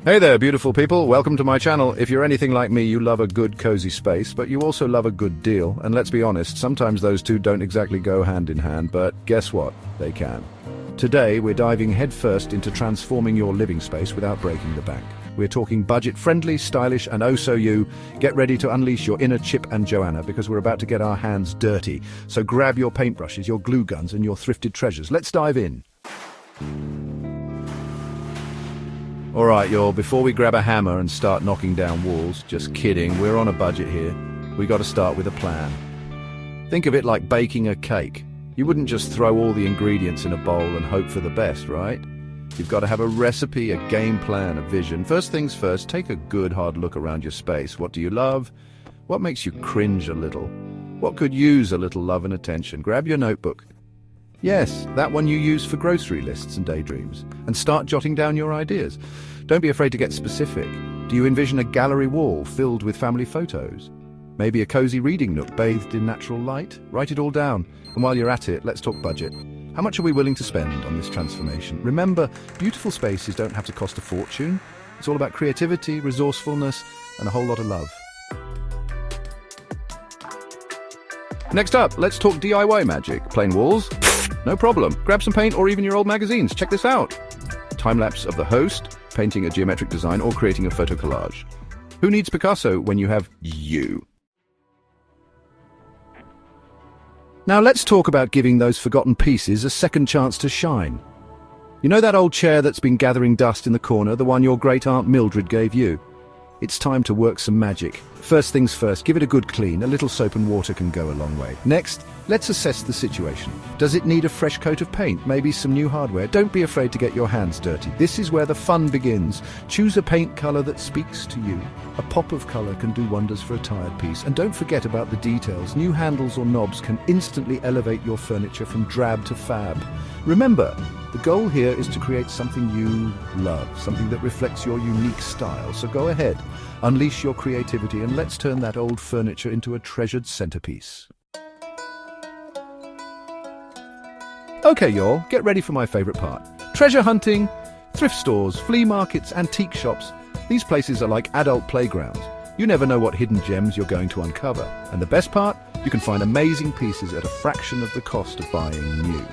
Hey there, beautiful people. Welcome to my channel. If you're anything like me, you love a good, cozy space, but you also love a good deal. And let's be honest, sometimes those two don't exactly go hand in hand, but guess what? They can. Today, we're diving headfirst into transforming your living space without breaking the bank. We're talking budget-friendly, stylish, and oh so you. Get ready to unleash your inner Chip and Joanna because we're about to get our hands dirty. So grab your paintbrushes, your glue guns, and your thrifted treasures. Let's dive in. Alright y'all, before we grab a hammer and start knocking down walls, just kidding, we're on a budget here. We gotta start with a plan. Think of it like baking a cake. You wouldn't just throw all the ingredients in a bowl and hope for the best, right? You've got to have a recipe, a game plan, a vision. First things first, take a good hard look around your space. What do you love? What makes you cringe a little? What could use a little love and attention? Grab your notebook. Yes, that one you use for grocery lists and daydreams. And start jotting down your ideas. Don't be afraid to get specific. Do you envision a gallery wall filled with family photos? Maybe a cozy reading nook bathed in natural light? Write it all down. And while you're at it, let's talk budget. How much are we willing to spend on this transformation? Remember, beautiful spaces don't have to cost a fortune. It's all about creativity, resourcefulness, and a whole lot of love. Next up, let's talk DIY magic. Plain walls? No problem. Grab some paint or even your old magazines. Check this out. Time-lapse of the host, painting a geometric design, or creating a photo collage. Who needs Picasso when you have you? Now let's talk about giving those forgotten pieces a second chance to shine. You know that old chair that's been gathering dust in the corner, the one your great-aunt Mildred gave you? It's time to work some magic. First things first, give it a good clean. A little soap and water can go a long way. Next, let's assess the situation. Does it need a fresh coat of paint? Maybe some new hardware? Don't be afraid to get your hands dirty. This is where the fun begins. Choose a paint color that speaks to you. A pop of color can do wonders for a tired piece. And don't forget about the details. New handles or knobs can instantly elevate your furniture from drab to fab. Remember, the goal here is to create something you love, something that reflects your unique style. So go ahead, unleash your creativity, and let's turn that old furniture into a treasured centerpiece. Okay, y'all, get ready for my favorite part. Treasure hunting, thrift stores, flea markets, antique shops. These places are like adult playgrounds. You never know what hidden gems you're going to uncover. And the best part? You can find amazing pieces at a fraction of the cost of buying new.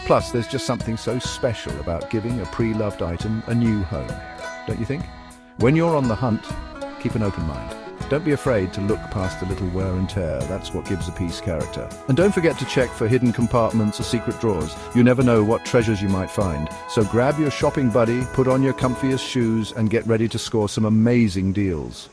Plus, there's just something so special about giving a pre-loved item a new home, don't you think? When you're on the hunt, keep an open mind. Don't be afraid to look past a little wear and tear. That's what gives a piece character. And don't forget to check for hidden compartments or secret drawers. You never know what treasures you might find. So grab your shopping buddy, put on your comfiest shoes, and get ready to score some amazing deals.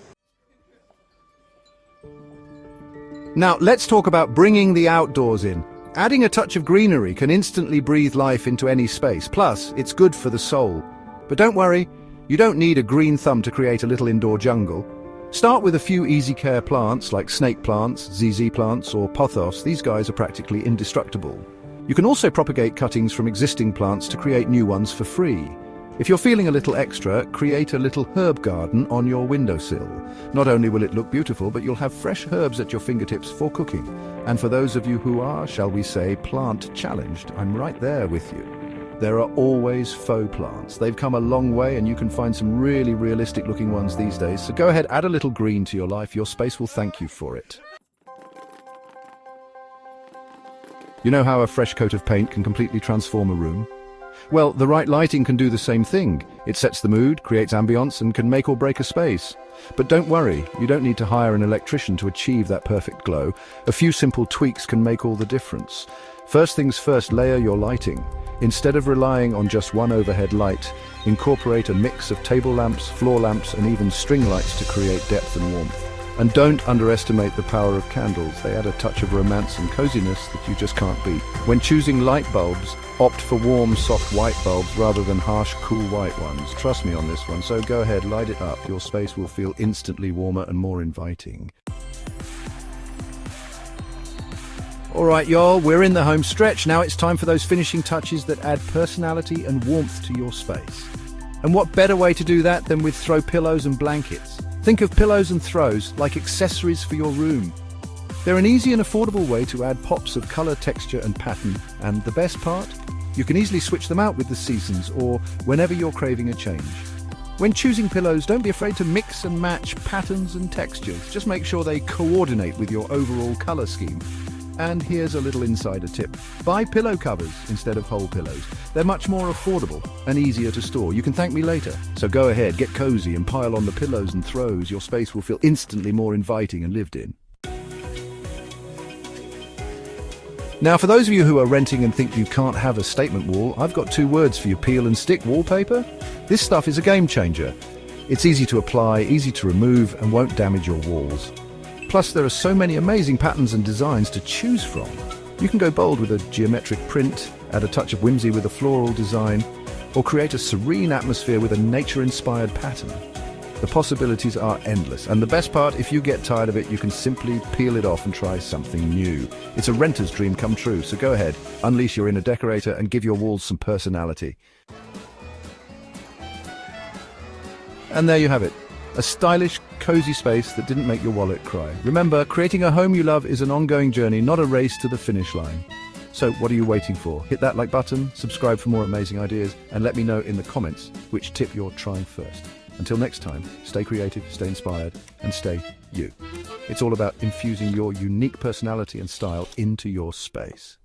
Now, let's talk about bringing the outdoors in. Adding a touch of greenery can instantly breathe life into any space. Plus, it's good for the soul. But don't worry, you don't need a green thumb to create a little indoor jungle. Start with a few easy care plants like snake plants, ZZ plants, or pothos. These guys are practically indestructible. You can also propagate cuttings from existing plants to create new ones for free. If you're feeling a little extra, create a little herb garden on your windowsill. Not only will it look beautiful, but you'll have fresh herbs at your fingertips for cooking. And for those of you who are, shall we say, plant challenged, I'm right there with you. There are always faux plants. They've come a long way, and you can find some really realistic looking ones these days. So go ahead, add a little green to your life. Your space will thank you for it. You know how a fresh coat of paint can completely transform a room? Well, the right lighting can do the same thing. It sets the mood, creates ambience, and can make or break a space. But don't worry, you don't need to hire an electrician to achieve that perfect glow. A few simple tweaks can make all the difference. First things first, layer your lighting. Instead of relying on just one overhead light, incorporate a mix of table lamps, floor lamps, and even string lights to create depth and warmth. And don't underestimate the power of candles. They add a touch of romance and coziness that you just can't beat. When choosing light bulbs, opt for warm, soft white bulbs rather than harsh, cool white ones. Trust me on this one, so go ahead, light it up. Your space will feel instantly warmer and more inviting. Alright y'all, we're in the home stretch. Now it's time for those finishing touches that add personality and warmth to your space. And what better way to do that than with throw pillows and blankets? Think of pillows and throws like accessories for your room. They're an easy and affordable way to add pops of color, texture, and pattern. And the best part? You can easily switch them out with the seasons or whenever you're craving a change. When choosing pillows, don't be afraid to mix and match patterns and textures. Just make sure they coordinate with your overall color scheme. And here's a little insider tip. Buy pillow covers instead of whole pillows. They're much more affordable and easier to store. You can thank me later. So go ahead, get cozy and pile on the pillows and throws. Your space will feel instantly more inviting and lived in. Now, for those of you who are renting and think you can't have a statement wall, I've got 2 words for you: peel and stick wallpaper. This stuff is a game changer. It's easy to apply, easy to remove, and won't damage your walls. Plus, there are so many amazing patterns and designs to choose from. You can go bold with a geometric print, add a touch of whimsy with a floral design, or create a serene atmosphere with a nature-inspired pattern. The possibilities are endless, and the best part, if you get tired of it, you can simply peel it off and try something new. It's a renter's dream come true, so go ahead, unleash your inner decorator and give your walls some personality. And there you have it. A stylish, cozy space that didn't make your wallet cry. Remember, creating a home you love is an ongoing journey, not a race to the finish line. So what are you waiting for? Hit that like button, subscribe for more amazing ideas, and let me know in the comments which tip you're trying first. Until next time, stay creative, stay inspired, and stay you. It's all about infusing your unique personality and style into your space.